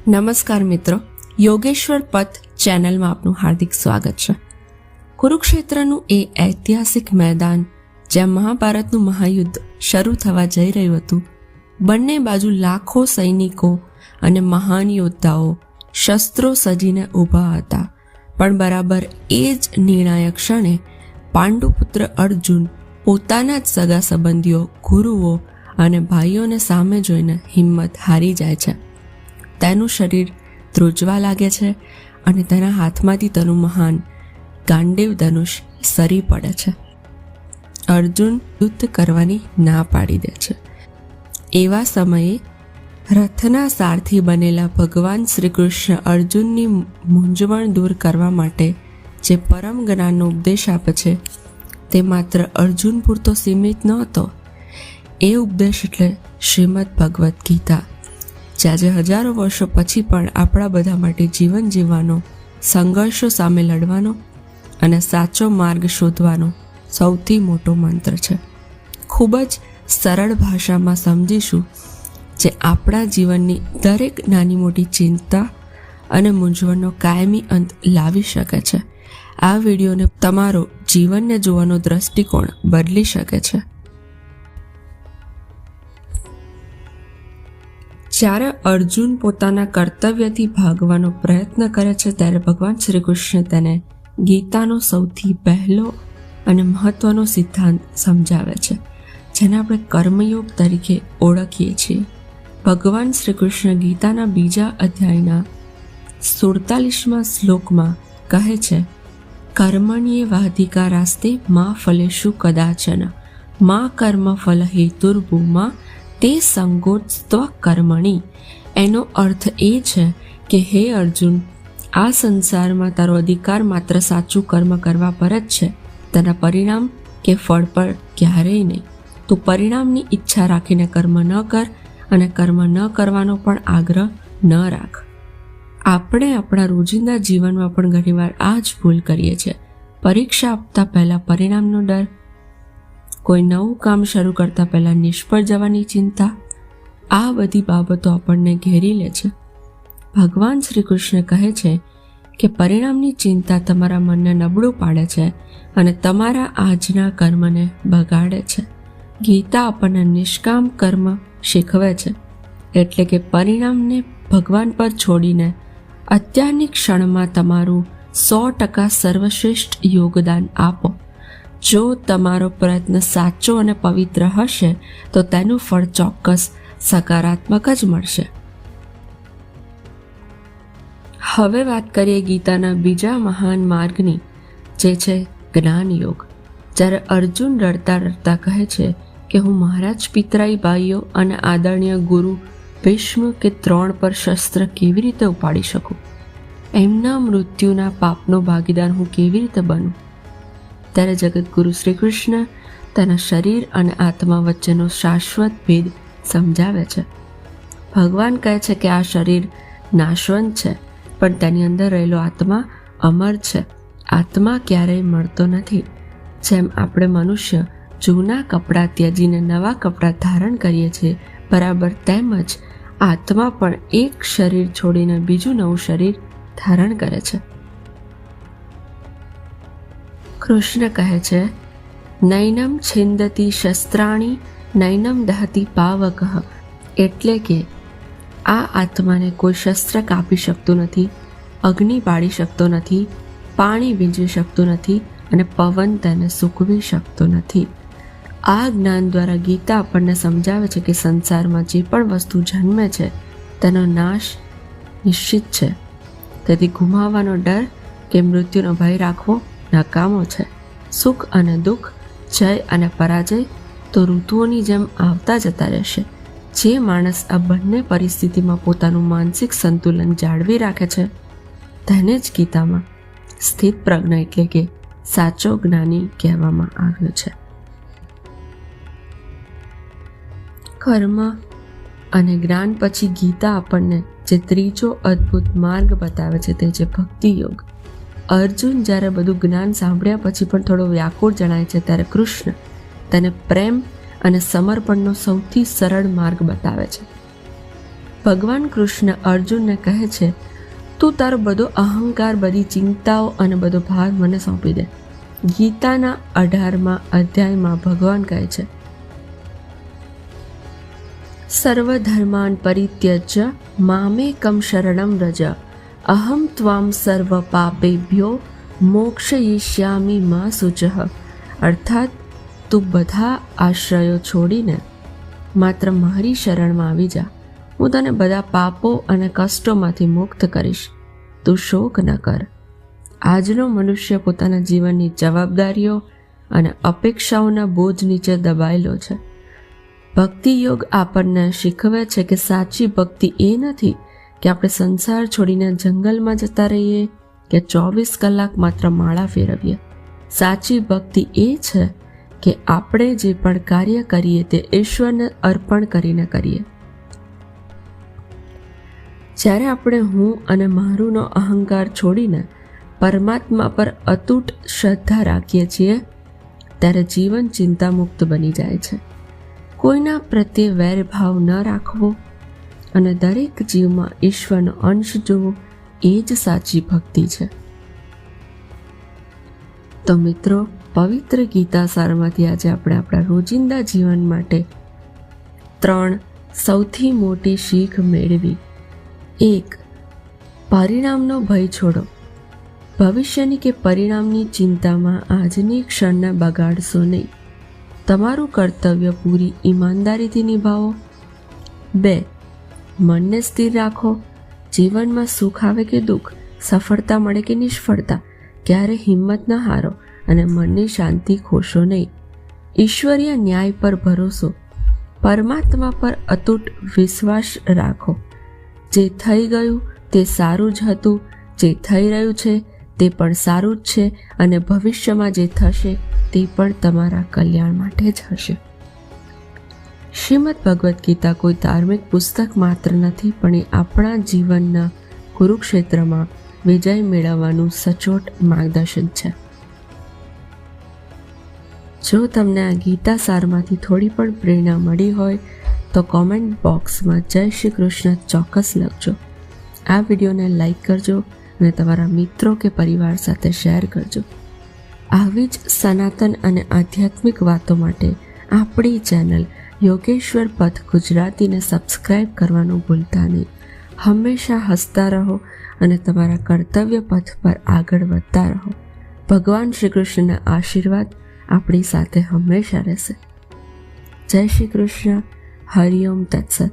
નમસ્કાર મિત્રો, યોગેશ્વર પથ ચેનલમાં આપનું હાર્દિક સ્વાગત છે. કુરુક્ષેત્રનું એ ઐતિહાસિક મેદાન જ્યાં મહાભારતનું મહાયુદ્ધ શરૂ થવા જઈ રહ્યું હતું. બંને બાજુ લાખો સૈનિકો અને મહાન યોદ્ધાઓ શસ્ત્રો સજીને ઊભા હતા. પણ બરાબર એ જ નિર્ણાયક ક્ષણે પાંડુપુત્ર અર્જુન પોતાના જ સગા સંબંધીઓ, ગુરુઓ અને ભાઈઓને સામે જોઈને હિંમત હારી જાય છે. તેનું શરીર ધ્રુજવા લાગે છે અને તેના હાથમાંથી તેનું મહાન ગાંડીવ ધનુષ સરી પડે છે. અર્જુન યુદ્ધ કરવાની ના પાડી દે છે. એવા સમયે રથના સારથી બનેલા ભગવાન શ્રી કૃષ્ણ અર્જુનની મૂંઝવણ દૂર કરવા માટે જે પરમ જ્ઞાનનો ઉપદેશ આપે છે તે માત્ર અર્જુન પૂરતો સીમિત નહોતો. એ ઉપદેશ એટલે શ્રીમદ ભગવદ્ ગીતા, જે આજે હજારો વર્ષો પછી પણ આપણા બધા માટે જીવન જીવવાનો, સંઘર્ષો સામે લડવાનો અને સાચો માર્ગ શોધવાનો સૌથી મોટો મંત્ર છે. ખૂબ જ સરળ ભાષામાં સમજીશું, જે આપણા જીવનની દરેક નાની મોટી ચિંતા અને મૂંઝવણનો કાયમી અંત લાવી શકે છે. આ વિડીયોને તમારો જીવનને જોવાનો દ્રષ્ટિકોણ બદલી શકે છે. જ્યારે અર્જુન પોતાના કર્તવ્યથી ભાગવાનો પ્રયત્ન કરે છે ત્યારે ભગવાન શ્રી કૃષ્ણ તેને ગીતાનો સૌથી પહેલો અને મહત્વનો સિદ્ધાંત સમજાવે છે, જેને આપણે કર્મયોગ તરીકે ઓળખીએ છીએ. ભગવાન શ્રી કૃષ્ણ ગીતાના 2 અધ્યાયના 47મા શ્લોકમાં કહે છે, કર્મણ્યે વાધિકારાસ્તે મા ફલેષુ કદાચન મા કર્મ ફલ હેતુર્ભૂમા તે સંગોત્સ્ત્વ કર્મણી. એનો અર્થ એ છે કે હે અર્જુન, આ સંસારમાં તારો અધિકાર માત્ર સાચું કર્મ કરવા પર જ છે, તેના પરિણામ કે ફળ પર ક્યારેય નહીં. તું પરિણામની ઈચ્છા રાખીને કર્મ ન કર અને કર્મ ન કરવાનો પણ આગ્રહ ન રાખ. આપણે આપણા રોજિંદા જીવનમાં પણ ઘણીવાર આ જ ભૂલ કરીએ છીએ. પરીક્ષા આપતા પહેલા પરિણામનો ડર, કોઈ નવું કામ શરૂ કરતા પહેલા નિષ્ફળ જવાની ચિંતા, આ બધી બાબતો આપણને ઘેરી લે છે. ભગવાન શ્રી કૃષ્ણ કહે છે કે પરિણામની ચિંતા તમારા મનને નબળું પાડે છે અને તમારા આજના કર્મને બગાડે છે. ગીતા આપણને નિષ્કામ કર્મ શીખવે છે, એટલે કે પરિણામને ભગવાન પર છોડીને અત્યારની ક્ષણમાં તમારું 100% સર્વશ્રેષ્ઠ યોગદાન આપો. જો તમારો પ્રયત્ન સાચો અને પવિત્ર હશે તો તેનું ફળ ચોક્કસ સકારાત્મક જ મળશે. હવે વાત કરીએ ગીતાના બીજા મહાન માર્ગની, જે છે જ્ઞાન યોગ. જ્યારે અર્જુન રડતા રડતા કહે છે કે હું મારા જ પિતરાઈ ભાઈઓ અને આદરણીય ગુરુ ભીષ્મ કે દ્રોણ પર શસ્ત્ર કેવી રીતે ઉપાડી શકું, એમના મૃત્યુના પાપનો ભાગીદાર હું કેવી રીતે બનું, ત્યારે જગતગુરુ શ્રી કૃષ્ણ તેના શરીર અને આત્મા વચ્ચેનો શાશ્વત ભેદ સમજાવે છે. ભગવાન કહે છે કે આ શરીર નાશવંત છે, પણ તેની અંદર રહેલો આત્મા અમર છે. આત્મા ક્યારેય મળતો નથી. જેમ આપણે મનુષ્ય જૂના કપડાં ત્યજીને નવા કપડાં ધારણ કરીએ છીએ, બરાબર તેમ જ આત્મા પણ એક શરીર છોડીને બીજું નવું શરીર ધારણ કરે છે. કૃષ્ણ કહે છે, નૈનમ છિંદતી શસ્ત્રાણી નૈનમ દહતી પાવકઃ. એટલે કે આ આત્માને કોઈ શસ્ત્ર કાપી શકતું નથી, અગ્નિ બાળી શકતો નથી, પાણી વીંઝવી શકતું નથી અને પવન તેને સૂકવી શકતો નથી. આ જ્ઞાન દ્વારા ગીતા આપણને સમજાવે છે કે સંસારમાં જે પણ વસ્તુ જન્મે છે તેનો નાશ નિશ્ચિત છે. તેથી ગુમાવવાનો ડર કે મૃત્યુનો ભય રાખવો નકામો છે. સુખ અને દુઃખ, જય અને પરાજય તો ઋતુઓની જેમ આવતા જતા રહેશે. જે માણસ આ બંને પરિસ્થિતિમાં પોતાનું માનસિક સંતુલન જાળવી રાખે છે તેને જ ગીતામાં સ્થિત પ્રજ્ઞ એટલે કે સાચો જ્ઞાની કહેવામાં આવ્યો છે. કર્મ અને જ્ઞાન પછી ગીતા આપણને જે ત્રીજો અદ્ભુત માર્ગ બતાવે છે તે છે ભક્તિ યોગ. અર્જુન જ્યારે બધું જ્ઞાન સાંભળ્યા પછી પણ થોડો વ્યાકુળ જણાય છે, ત્યારે કૃષ્ણ તેને પ્રેમ અને સમર્પણનો સૌથી સરળ માર્ગ બતાવે છે. ભગવાન કૃષ્ણ અર્જુનને કહે છે, તું તારો બધો અહંકાર, બધી ચિંતાઓ અને બધો ભાર મને સોંપી દે. ગીતાના 18મા અધ્યાયમાં ભગવાન કહે છે, સર્વધર્માન પરિત્યજ્ય મામેકમ શરણમ વ્રજ, અહમ ત્વામ સર્વ પાપેભ્યો મોક્ષયિષ્યામિ મા શુચઃ. અર્થાત તું બધા આશ્રયો છોડીને માત્ર મારી શરણમાં આવી જા. હું તને બધા પાપો અને કષ્ટોમાંથી મુક્ત કરીશ. તું શોક ન કર. આજનો મનુષ્ય પોતાના જીવનની જવાબદારીઓ અને અપેક્ષાઓના બોજ નીચે દબાયેલો છે. ભક્તિ યોગ આપણને શીખવે છે કે સાચી ભક્તિ એ નથી કે આપણે સંસાર છોડીને જંગલમાં જતા રહીએ કે 24 કલાક માત્ર માળા ફેરવીએ. સાચી ભક્તિ એ છે કે આપણે જે પણ કાર્ય કરીએ તે ઈશ્વરને અર્પણ કરીને કરીએ. જ્યારે આપણે હું અને મારુંનો અહંકાર છોડીને પરમાત્મા પર અતૂટ શ્રદ્ધા રાખીએ છીએ ત્યારે જીવન ચિંતામુક્ત બની જાય છે. કોઈના પ્રત્યે વેરભાવ ન રાખવો અને દરેક જીવમાં ઈશ્વરનો અંશ જોવો એ જ સાચી ભક્તિ છે. તો મિત્રો, પવિત્ર ગીતા સારમાંથી આજે આપણે આપણા રોજિંદા જીવન માટે 3 સૌથી મોટી શીખ મેળવી. 1. પરિણામનો ભય છોડો. ભવિષ્યની કે પરિણામની ચિંતામાં આજની ક્ષણને બગાડશો નહીં. તમારું કર્તવ્ય પૂરી ઈમાનદારીથી નિભાવો. 2. મનને સ્થિર રાખો. જીવનમાં સુખ આવે કે દુઃખ, સફળતા મળે કે નિષ્ફળતા, ક્યારે હિંમત ન હારો અને મનની શાંતિ ખોશો નહીં. ઈશ્વરીય ન્યાય પર ભરોસો. પરમાત્મા પર અતૂટ વિશ્વાસ રાખો. જે થઈ ગયું તે સારું જ હતું, જે થઈ રહ્યું છે તે પણ સારું જ છે અને ભવિષ્યમાં જે થશે તે પણ તમારા કલ્યાણ માટે જ હશે. શ્રીમદ ભગવદ્ ગીતા કોઈ ધાર્મિક પુસ્તક માત્ર નથી, પણ એ આપણા જીવનના કુરુક્ષેત્રમાં વિજય મેળવવાનું સચોટ માર્ગદર્શન છે. જો તમને આ ગીતા સારમાંથી થોડી પણ પ્રેરણા મળી હોય તો કોમેન્ટ બોક્સમાં જય શ્રી કૃષ્ણ ચોક્કસ લખજો. આ વિડીયોને લાઈક કરજો અને તમારા મિત્રો કે પરિવાર સાથે શેર કરજો. આવી જ સનાતન અને આધ્યાત્મિક વાતો માટે આપણી ચેનલ યોગેશ્વર પથ ગુજરાતીને સબસ્ક્રાઈબ કરવાનું ભૂલતા નહીં. હંમેશા હસતા રહો અને તમારા કર્તવ્ય પથ પર આગળ વધતા રહો. ભગવાન શ્રી કૃષ્ણના આશીર્વાદ આપણી સાથે હંમેશા રહેશે. જય શ્રી કૃષ્ણ. હરિઓમ તત્સત.